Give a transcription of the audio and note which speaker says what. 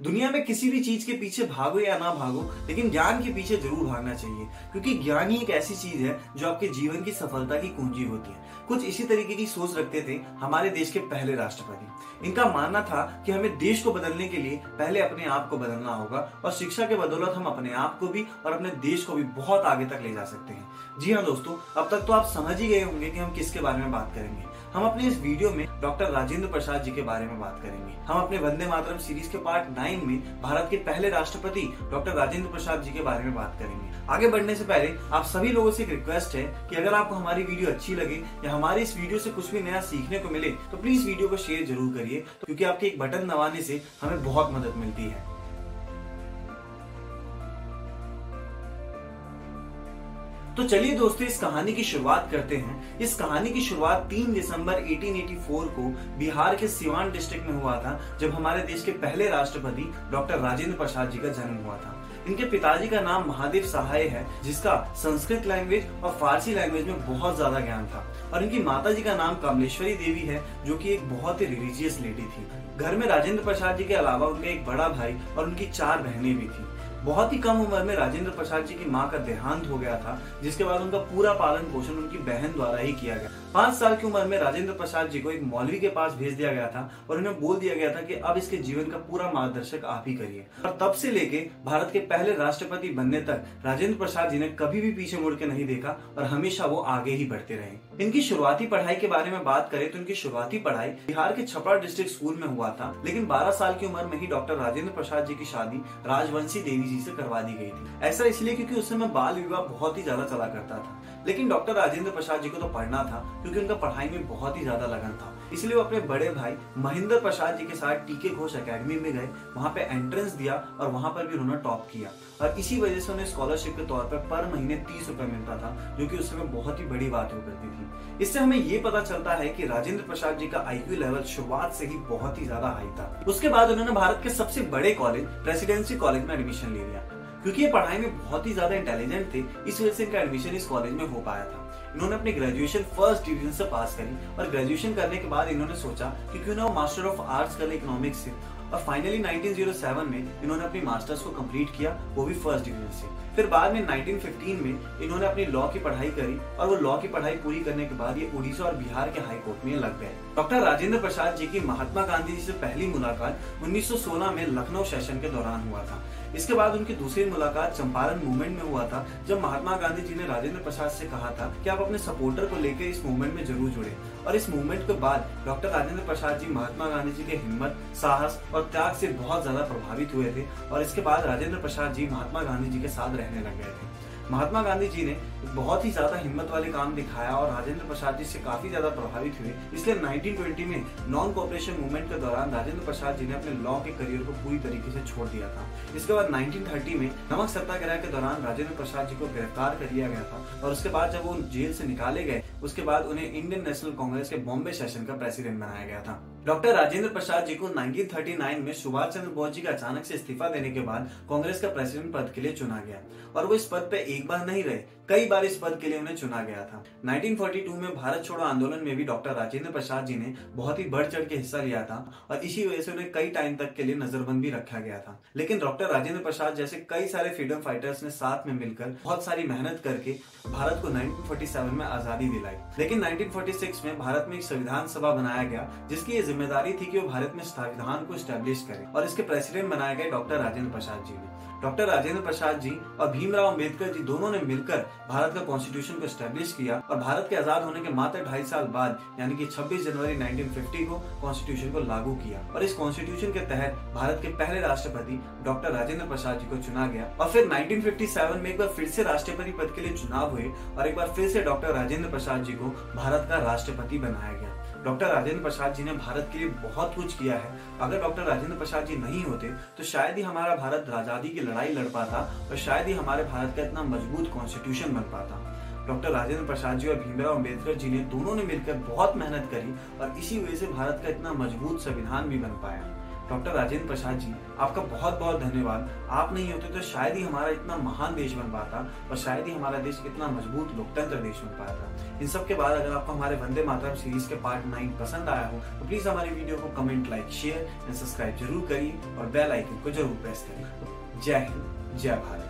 Speaker 1: दुनिया में किसी भी चीज के पीछे भागो या ना भागो, लेकिन ज्ञान के पीछे जरूर भागना चाहिए, क्योंकि ज्ञान ही एक ऐसी चीज है जो आपके जीवन की सफलता की कुंजी होती है। कुछ इसी तरीके की सोच रखते थे हमारे देश के पहले राष्ट्रपति। इनका मानना था कि हमें देश को बदलने के लिए पहले अपने आप को बदलना होगा और शिक्षा के बदौलत हम अपने आप को भी और अपने देश को भी बहुत आगे तक ले जा सकते हैं। जी हाँ दोस्तों, अब तक तो आप समझ ही गए होंगे कि हम किसके बारे में बात करेंगे। हम अपने इस वीडियो में डॉक्टर राजेंद्र प्रसाद जी के बारे में बात करेंगे। हम अपने वंदे मातरम सीरीज के पार्ट 9 में भारत के पहले राष्ट्रपति डॉक्टर राजेंद्र प्रसाद जी के बारे में बात करेंगे। आगे बढ़ने से पहले आप सभी लोगों से एक रिक्वेस्ट है कि अगर आपको हमारी वीडियो अच्छी लगे या हमारी इस वीडियो से कुछ भी नया सीखने को मिले तो प्लीज वीडियो को शेयर जरूर करिए, क्योंकि आपके एक बटन दबाने से हमें बहुत मदद मिलती है। तो चलिए दोस्तों, इस कहानी की शुरुआत करते हैं। इस कहानी की शुरुआत 3 दिसंबर 1884 को बिहार के सिवान डिस्ट्रिक्ट में हुआ था, जब हमारे देश के पहले राष्ट्रपति डॉक्टर राजेंद्र प्रसाद जी का जन्म हुआ था। इनके पिताजी का नाम महादेव सहाय है, जिसका संस्कृत लैंग्वेज और फारसी लैंग्वेज में बहुत ज्यादा ज्ञान था, और इनकी माता जी का नाम कमलेश्वरी देवी है, जो कि एक बहुत ही रिलीजियस लेडी थी। घर में राजेंद्र प्रसाद जी के अलावा उनका एक बड़ा भाई और उनकी 4 बहनें भी थी। बहुत ही कम उम्र में राजेंद्र प्रसाद जी की मां का देहांत हो गया था, जिसके बाद उनका पूरा पालन पोषण उनकी बहन द्वारा ही किया गया। 5 साल की उम्र में राजेंद्र प्रसाद जी को एक मौलवी के पास भेज दिया गया था और उन्हें बोल दिया गया था कि अब इसके जीवन का पूरा मार्गदर्शक आप ही करिए। और तब से लेके भारत के पहले राष्ट्रपति बनने तक राजेंद्र प्रसाद जी ने कभी भी पीछे मुड़ के नहीं देखा और हमेशा वो आगे ही बढ़ते रहे। इनकी शुरुआती पढ़ाई के बारे में बात करें तो इनकी शुरुआती पढ़ाई बिहार के छपरा डिस्ट्रिक्ट स्कूल में हुआ था, लेकिन 12 साल की उम्र में ही डॉक्टर राजेंद्र प्रसाद जी की शादी राजवंशी देवी जी से करवा दी गई थी। ऐसा इसलिए क्योंकि उस समय बाल विवाह बहुत ही ज्यादा चला करता था, लेकिन डॉक्टर राजेंद्र प्रसाद जी को तो पढ़ना था, क्योंकि उनका पढ़ाई में बहुत ही ज्यादा लगन था। इसलिए वो अपने बड़े भाई महेंद्र प्रसाद जी के साथ टीके घोष एकेडमी में गए, वहां पे एंट्रेंस दिया और वहां पर भी उन्होंने टॉप किया, और इसी वजह से उन्हें स्कॉलरशिप के तौर पर महीने 30 रुपए मिलता था, जो कि उस समय बहुत ही बड़ी बात हो करती थी। इससे हमें ये पता चलता है कि राजेंद्र प्रसाद जी का IQ लेवल शुरुआत से ही बहुत ही ज्यादा हाई था। उसके बाद उन्होंने भारत के सबसे बड़े कॉलेज प्रेसिडेंसी कॉलेज में एडमिशन ले लिया। क्योंकि ये पढ़ाई में बहुत ही ज्यादा इंटेलिजेंट थे, इस वजह से इनका एडमिशन इस कॉलेज में हो पाया था। इन्होंने अपनी ग्रेजुएशन फर्स्ट डिवीजन से पास करी, और ग्रेजुएशन करने के बाद इन्होंने सोचा कि क्यों ना वो मास्टर ऑफ आर्ट्स कर ले इकोनॉमिक्स से, और फाइनली 1907 में इन्होंने अपनी मास्टर्स को कंप्लीट किया, वो भी फर्स्ट डिवीजन से। फिर बाद में 1915 में इन्होंने अपनी लॉ की पढ़ाई करी, और वो लॉ की पढ़ाई पूरी करने के बाद ये उड़ीसा और बिहार के हाई कोर्ट में लग गए। डॉक्टर राजेंद्र प्रसाद जी की महात्मा गांधी जी से पहली मुलाकात 1916 में लखनऊ सेशन के दौरान हुआ था। इसके बाद उनकी दूसरी मुलाकात चंपारण मूवमेंट में हुआ था, जब महात्मा गांधी जी ने राजेंद्र प्रसाद से कहा था कि आप अपने सपोर्टर को लेकर इस मूवमेंट में जरूर जुड़े। और इस मूवमेंट के बाद डॉक्टर राजेंद्र प्रसाद जी महात्मा गांधी जी के हिम्मत, साहस और त्याग से बहुत ज्यादा प्रभावित हुए थे, और इसके बाद राजेंद्र प्रसाद जी महात्मा गांधी जी के साथ रहने लग गए थे। महात्मा गांधी जी ने बहुत ही ज्यादा हिम्मत वाले काम दिखाया और राजेंद्र प्रसाद जी से काफी ज्यादा प्रभावित हुए, इसलिए 1920 में नॉन कोऑपरेशन मूवमेंट के दौरान राजेंद्र प्रसाद जी ने अपने लॉ के करियर को पूरी तरीके से छोड़ दिया था। इसके बाद 1930 में नमक सत्याग्रह के दौरान राजेंद्र प्रसाद जी को गिरफ्तार कर लिया गया था, और उसके बाद जब वो जेल से निकाले गए, उसके बाद उन्हें इंडियन नेशनल कांग्रेस के बॉम्बे सेशन का प्रेसिडेंट बनाया गया था। डॉक्टर राजेंद्र प्रसाद जी को 1939 में सुभाष चंद्र बोस जी का अचानक से इस्तीफा देने के बाद कांग्रेस का प्रेसिडेंट पद के लिए चुना गया, और वो इस पद पे एक बार नहीं रहे, कई बार इस पद के लिए उन्हें चुना गया था। 1942 में भारत छोड़ो आंदोलन में भी डॉक्टर राजेंद्र प्रसाद जी ने बहुत ही बढ़ चढ़ के हिस्सा लिया था, और इसी वजह से उन्हें कई टाइम तक के लिए नजरबंद भी रखा गया था। लेकिन डॉक्टर राजेंद्र प्रसाद जैसे कई सारे फ्रीडम फाइटर्स ने साथ में मिलकर बहुत सारी मेहनत करके भारत को 1947 में आजादी दिलाई। लेकिन 1946 में भारत में एक संविधान सभा बनाया गया, जिसकी ये जिम्मेदारी थी कि वो भारत में संविधान को स्टैब्लिश करे, और इसके प्रेसिडेंट बनाए गए डॉक्टर राजेंद्र प्रसाद जी ने। डॉक्टर राजेंद्र प्रसाद जी और भीमराव अंबेडकर जी दोनों ने मिलकर भारत का कॉन्स्टिट्यूशन को स्टैब्लिश किया, और भारत के आजाद होने के मात्र 2.5 साल बाद यानी कि 26 जनवरी 1950 को कॉन्स्टिट्यूशन को लागू किया, और इस कॉन्स्टिट्यूशन के तहत भारत के पहले राष्ट्रपति डॉक्टर राजेंद्र प्रसाद जी को चुना गया। और फिर 1957 में एक बार फिर से राष्ट्रपति पद के लिए चुनाव हुए, और एक बार फिर से डॉक्टर राजेंद्र प्रसाद जी को भारत का राष्ट्रपति बनाया गया। डॉक्टर राजेंद्र प्रसाद जी ने भारत के लिए बहुत कुछ किया है। अगर डॉक्टर राजेंद्र प्रसाद जी नहीं होते तो शायद ही हमारा भारत आजादी की लड़ाई लड़ पाता, और शायद ही हमारे भारत का इतना मजबूत कॉन्स्टिट्यूशन बन पाता। डॉक्टर राजेंद्र प्रसाद जी और भीमराव अंबेडकर जी ने दोनों ने मिलकर बहुत मेहनत करी, और इसी वजह से भारत का इतना मजबूत संविधान भी बन पाया। डॉक्टर राजेंद्र प्रसाद जी, आपका बहुत बहुत धन्यवाद। आप नहीं होते तो शायद ही हमारा इतना महान देश बन पाता और शायद ही हमारा देश इतना मजबूत लोकतंत्र देश बन पाता। इन सब के बाद अगर आपको हमारे वंदे मातरम सीरीज के पार्ट 9 पसंद आया हो तो प्लीज हमारी वीडियो को comment, like, share and subscribe जरूर करिए और बेल आइकन को जरूर प्रेस करिए। जय हिंद, जय भारत।